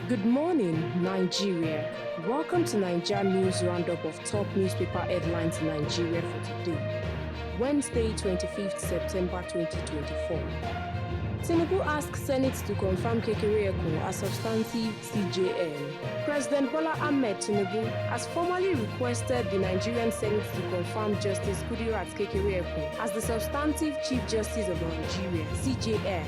Good morning, Nigeria. Welcome to NaijaNews roundup of top newspaper headlines in Nigeria for today, Wednesday, 25th September 2024. Tinubu asks Senate to confirm Kekereekun as substantive CJN. President Bola Ahmed Tinubu has formally requested the Nigerian Senate to confirm Justice Kudirat Kekereekun as the substantive Chief Justice of Nigeria, CJN.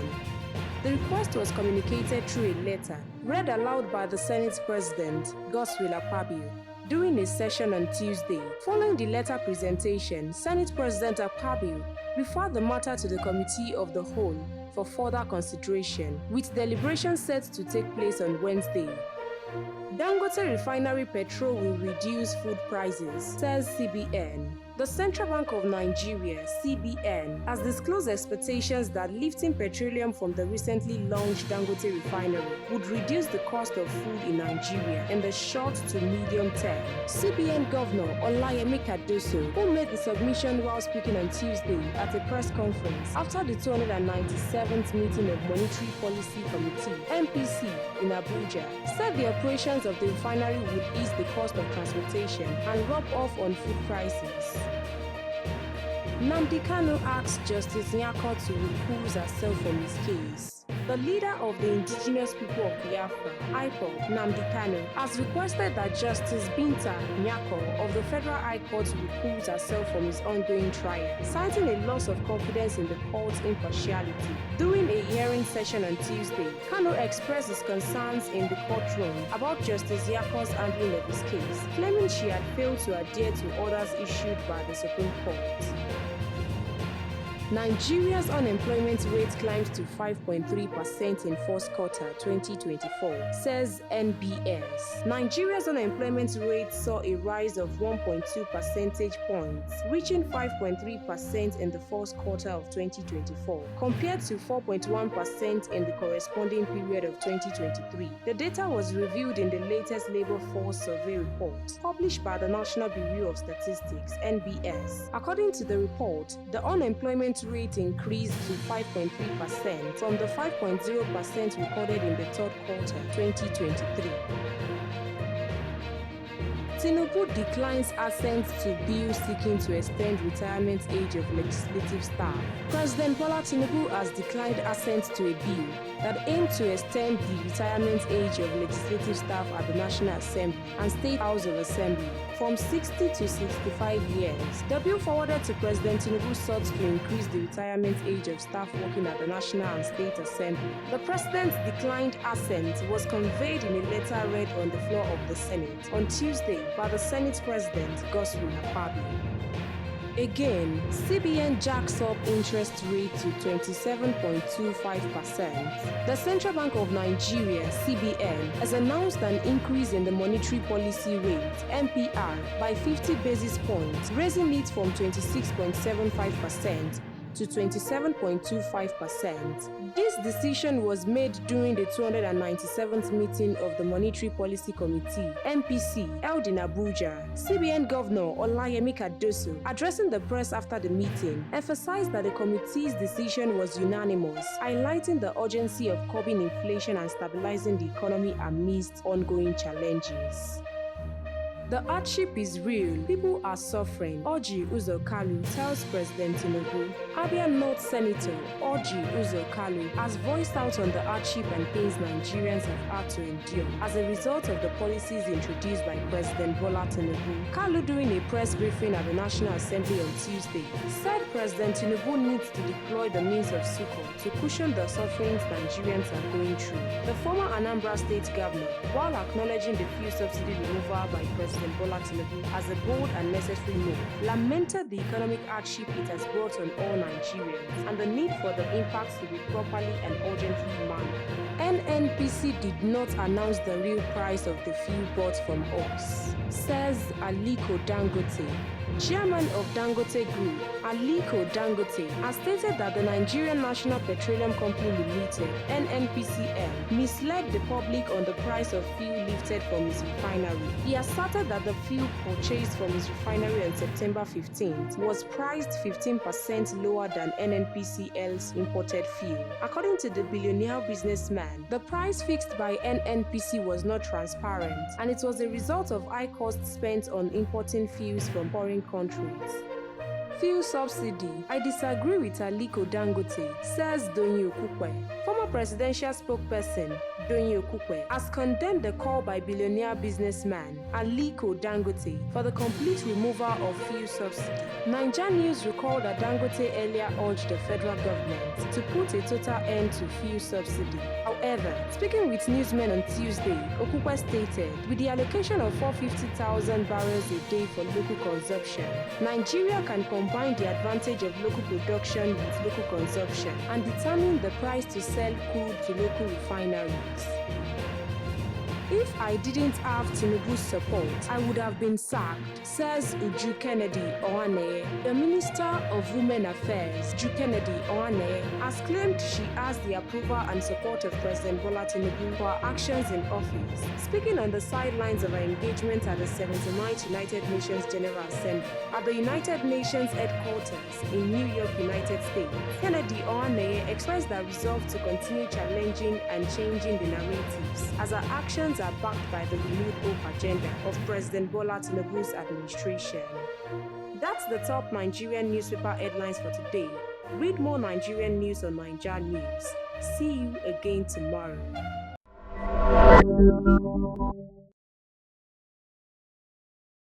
The request was communicated through a letter read aloud by the Senate President, Godswill Akpabio, during a session on Tuesday. Following the letter presentation, Senate President Akpabio referred the matter to the Committee of the Whole for further consideration, with deliberations set to take place on Wednesday. Dangote Refinery Petrol will reduce food prices, says CBN. The Central Bank of Nigeria, CBN, has disclosed expectations that lifting petroleum from the recently launched Dangote Refinery would reduce the cost of food in Nigeria in the short to medium term. CBN Governor Olayemi Kadoso, who made the submission while speaking on Tuesday at a press conference after the 297th meeting of Monetary Policy Committee, MPC, in Abuja, said the operations of the refinery would ease the cost of transportation and rub off on food prices. Nnamdi Kanu asked Justice Nyako to recuse herself from his case. The leader of the indigenous people of Biafra, IPOB, Nnamdi Kanu, has requested that Justice Binta Nyako of the Federal High Court recuse herself from his ongoing trial, citing a loss of confidence in the court's impartiality. During a hearing session on Tuesday, Kanu expressed his concerns in the courtroom about Justice Nyako's handling of his case, claiming she had failed to adhere to orders issued by the Supreme Court. Nigeria's unemployment rate climbed to 5.3% in first quarter 2024, says NBS. Nigeria's unemployment rate saw a rise of 1.2 percentage points, reaching 5.3% in the first quarter of 2024, compared to 4.1% in the corresponding period of 2023. The data was reviewed in the latest Labor Force Survey report, published by the National Bureau of Statistics, NBS. According to the report, the unemployment rate increased to 5.3% from the 5.0% recorded in the third quarter 2023. Tinubu declines assent to bill seeking to extend retirement age of legislative staff. President Bola Tinubu has declined assent to a bill that aimed to extend the retirement age of legislative staff at the National Assembly and State House of Assembly from 60 to 65 years. The bill forwarded to President Tinubu sought to increase the retirement age of staff working at the National and State Assembly. The President's declined assent was conveyed in a letter read on the floor of the Senate on Tuesday by the Senate President, Godswill Akpabio. Again, CBN jacks up interest rate to 27.25%. The Central Bank of Nigeria, CBN, has announced an increase in the monetary policy rate, MPR, by 50 basis points, raising it from 26.75% to 27.25%. This decision was made during the 297th meeting of the Monetary Policy Committee, MPC, held in Abuja. CBN Governor Olayemi Kadoso, addressing the press after the meeting, emphasized that the committee's decision was unanimous, highlighting the urgency of curbing inflation and stabilizing the economy amidst ongoing challenges. The hardship is real. People are suffering, Orji Uzor Kalu tells President Tinubu. Abia North Senator Orji Uzor Kalu has voiced out on the hardship and pains Nigerians have had to endure as a result of the policies introduced by President Bola Tinubu. Kalu, during a press briefing at the National Assembly on Tuesday, said President Tinubu needs to deploy the means of succor to cushion the sufferings Nigerians are going through. The former Anambra State Governor, while acknowledging the fuel subsidy removal by President Bola Tinubu as a bold and necessary move, lamented the economic hardship it has brought on all Nigerians and the need for the impacts to be properly and urgently managed. NNPC did not announce the real price of the fuel bought from us, says Aliko Dangote. Chairman of Dangote Group, Aliko Dangote, has stated that the Nigerian National Petroleum Company Limited (NNPCL) misled the public on the price of fuel lifted from his refinery. He asserted that the fuel purchased from his refinery on September 15th was priced 15% lower than NNPCL's imported fuel. According to the billionaire businessman, the price fixed by NNPC was not transparent, and it was a result of high costs spent on importing fuels from foreign countries. Fuel subsidy. I disagree with Aliko Dangote, says Donye Okukwe. Former presidential spokesperson Donye Okukwe has condemned the call by billionaire businessman Aliko Dangote for the complete removal of fuel subsidy. NaijaNews recalled that Dangote earlier urged the federal government to put a total end to fuel subsidy. However, speaking with newsmen on Tuesday, Okukwe stated, with the allocation of 450,000 barrels a day for local consumption, Nigeria can combine the advantage of local production with local consumption and determine the price to sell crude to local refineries. If I didn't have Tinubu's support, I would have been sacked, says Uju Kennedy Ohaneye. The Minister of Women Affairs, Uju Kennedy Ohaneye, has claimed she has the approval and support of President Bola Tinubu for her actions in office. Speaking on the sidelines of her engagement at the 79th United Nations General Assembly at the United Nations headquarters in New York, United States, Kennedy Ohaneye expressed her resolve to continue challenging and changing the narratives as her actions are backed by the renewed hope agenda of President Bola Tinubu's administration. That's the top Nigerian newspaper headlines for today. Read more Nigerian news on NaijaNews. See you again tomorrow.